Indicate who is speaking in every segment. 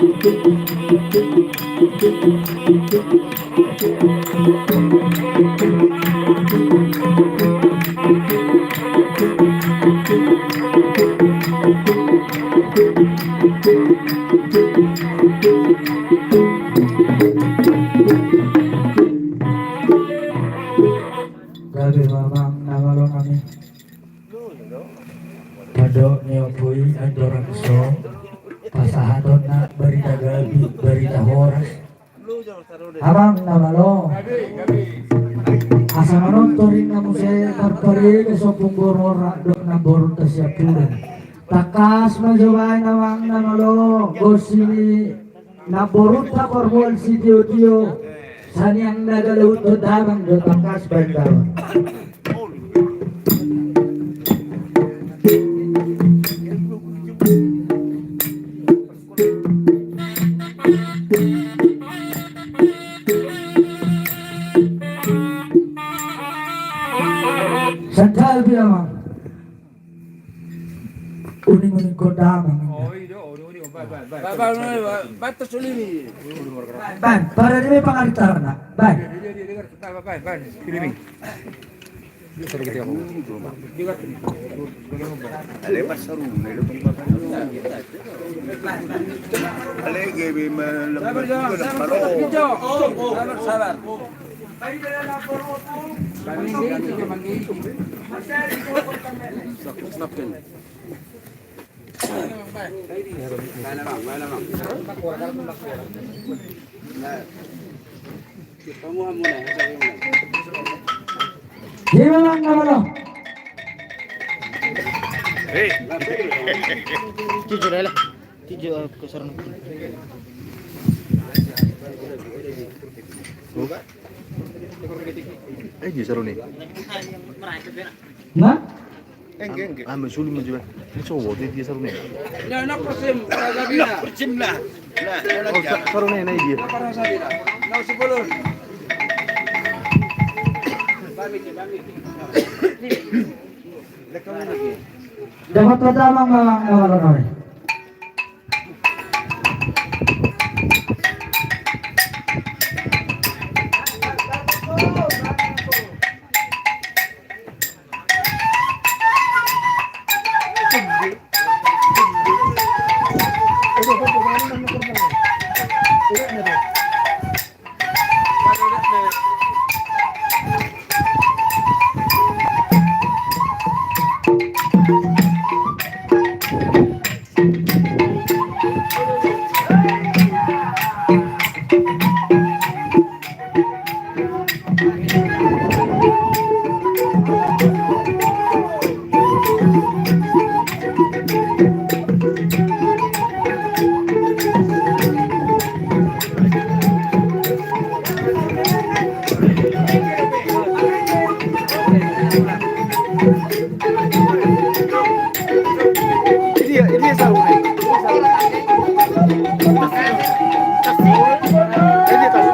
Speaker 1: Gabi mamang nawalo kami. Kado niopui andoran so pasahadon na barita gabi barita horas. Abang nawalo. Asa manontorin na mo siya karpari kasopong borora dok na borong tasyapuran. Takas majaway nawang nawalo. Gosini na borong na korbuan si Dio. Sani ang nagalawot o damang do takas bandawan. Sandal biya ma. Uning-uning ko damang. Ban, para di may pangalitar na. Ban. Di mamang nawalo.
Speaker 2: Tujuh lah, tujuh kesar.
Speaker 3: Di seru nih.
Speaker 1: Na?
Speaker 3: Sulit menjual. Ini cowok dia seru nih.
Speaker 2: Nak persim, Gabina.
Speaker 4: Persim lah.
Speaker 3: Seru nih dia.
Speaker 2: Parang sabi lah. Nak 10.
Speaker 1: Dapat pa damang mamang nawalo kami.
Speaker 3: Ini seru nih. Ini tahu.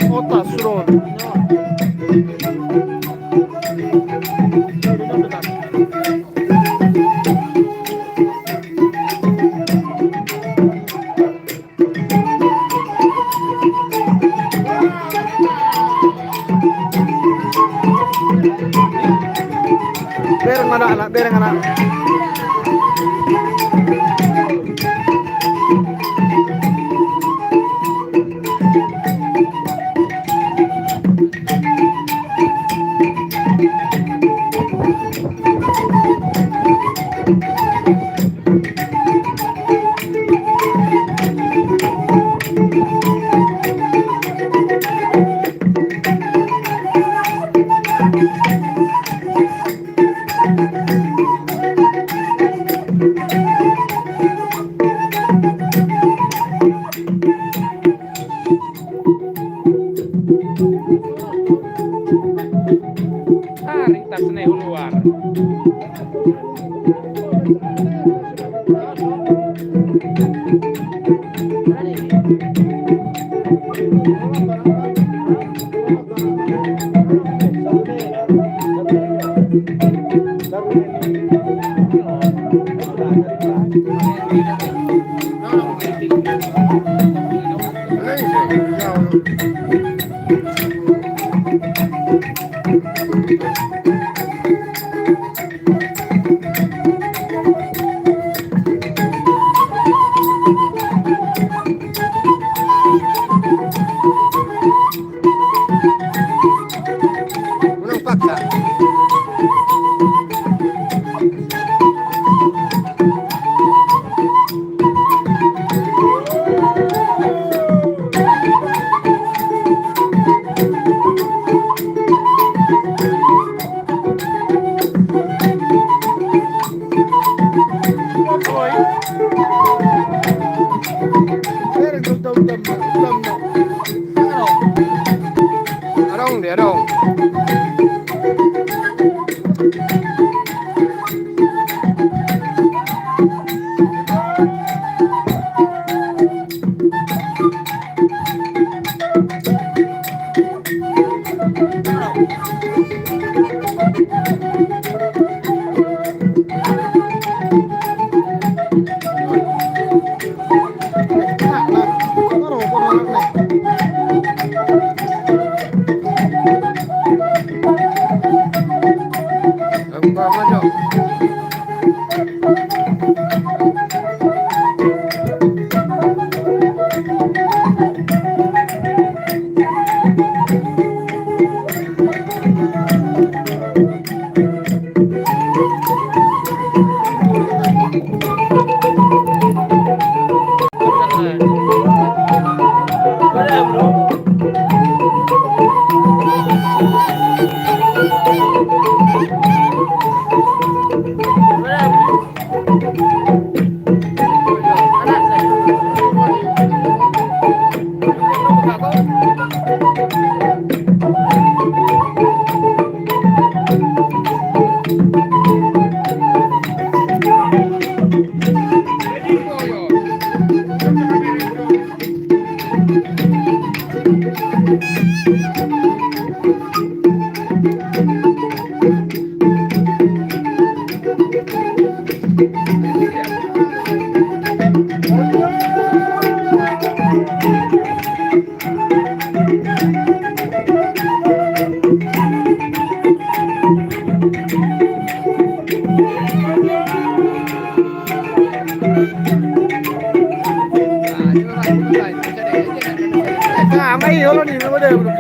Speaker 3: Otas suruh. Bereng anak anak, bereng anak.
Speaker 4: Tarik tasnya keluar.
Speaker 3: Menang paksa. Bereng utam. Arong dia arong. Nah, mấy yếu nó nhìn nó có đều được.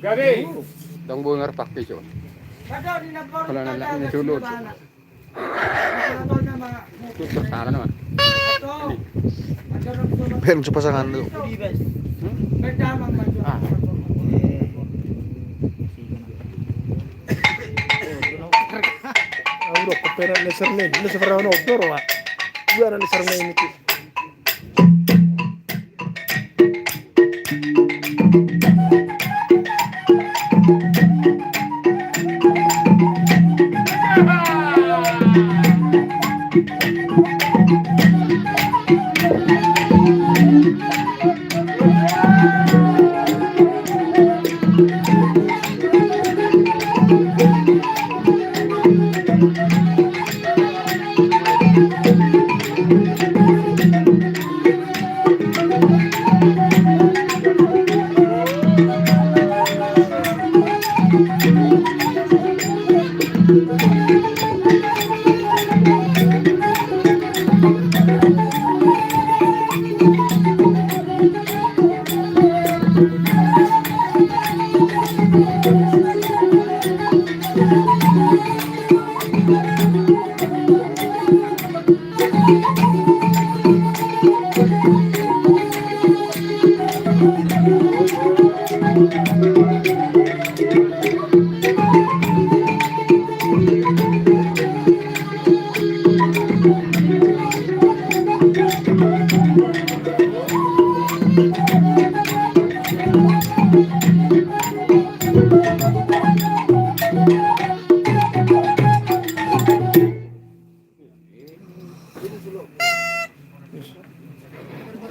Speaker 2: Gabi.
Speaker 4: Dong bungar pakai coba. Kalau nak ini dulu. Itu perkara nama.
Speaker 3: Ben sa pasangan dulu.
Speaker 5: Udah kopera lesernya, leser perawan outdoor wa. Gua ada lesernya ini tuh.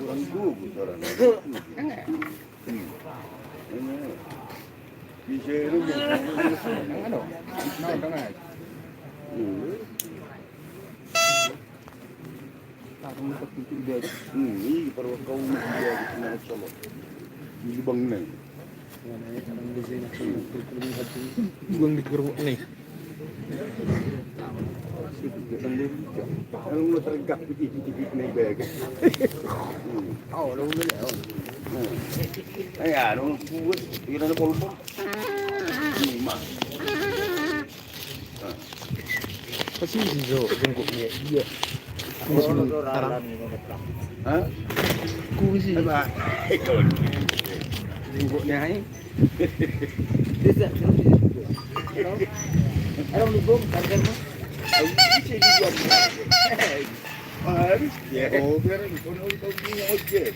Speaker 4: Kurang gugus orang. Bisa itu ano? Ini perlu kau dia di sana Solo. Di lubang ni.
Speaker 5: Buang di keruk nih.
Speaker 4: Kalau mau tergap titik-titik ni bag. Oh, lalu ni. Ay, ano buat? Ira na polpo. Lima.
Speaker 5: Pasti hijau jengkoknya. Iya. Sekarang.
Speaker 4: Hah?
Speaker 5: Kursi.
Speaker 4: Apa? Ikaw.
Speaker 2: Linggoknya ay. Bisa. Ano lubong? Target mo?
Speaker 4: Ang bisa dibuat. Harus ya. Oh, biar kau punya ojek.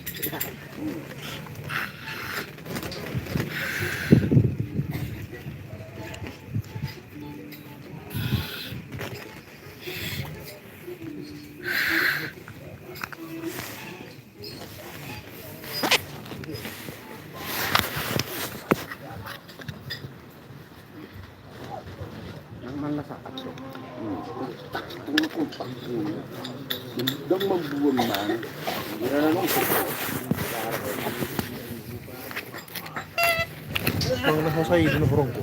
Speaker 2: Mana saat tu?
Speaker 4: Dan membuang man. Ira na nung.
Speaker 5: Ang nahusay dun ng horong ko.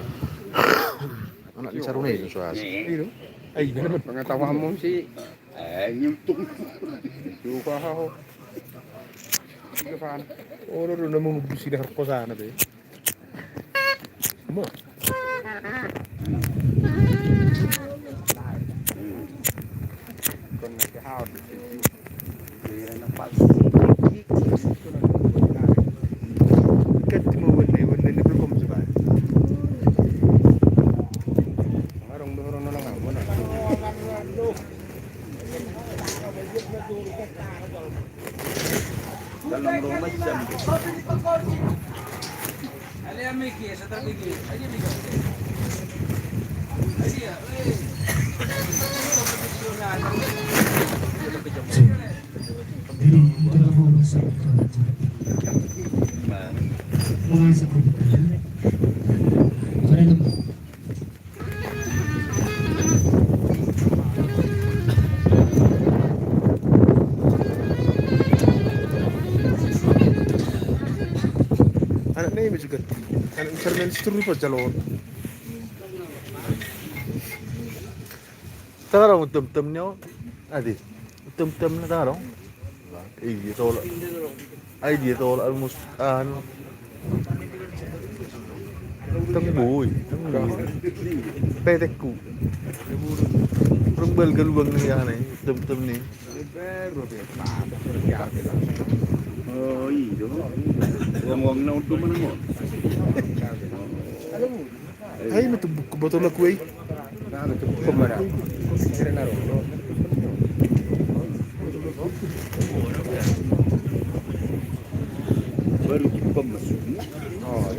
Speaker 3: Anak di saruna itu soal.
Speaker 5: Ayun. Ay, na naman.
Speaker 2: Pengetahuan mo si
Speaker 4: Nyuntung.
Speaker 2: Yuka ho. Sige pa.
Speaker 5: Oh, naroon na mamubusi na harap ko sana be. Mo.
Speaker 2: Kung nagkahawad.
Speaker 4: Ira na pas.
Speaker 5: Kat mo wala ni belum sa ba.
Speaker 2: Marong-dorong na lang ako na.
Speaker 4: Dalam rumah jam.
Speaker 5: Anak na yun juga. Anak sermen seturu pa jalon. Tagarong tem-tem nyo. Adi. Tem-tem na tagarong. Ay, dito wala. Ay, dito wala. Almost, ano. Tangboy. Petek ko. Parang balgalubang niya na eh. Tem-tem ni.
Speaker 4: Oh, iya. Ngomong na untuk mana mo?
Speaker 5: Ay, natumbok ko ba ito lang ko eh?
Speaker 2: Kumara. Sira na ro.
Speaker 4: Baru kita masuk.
Speaker 2: Oh,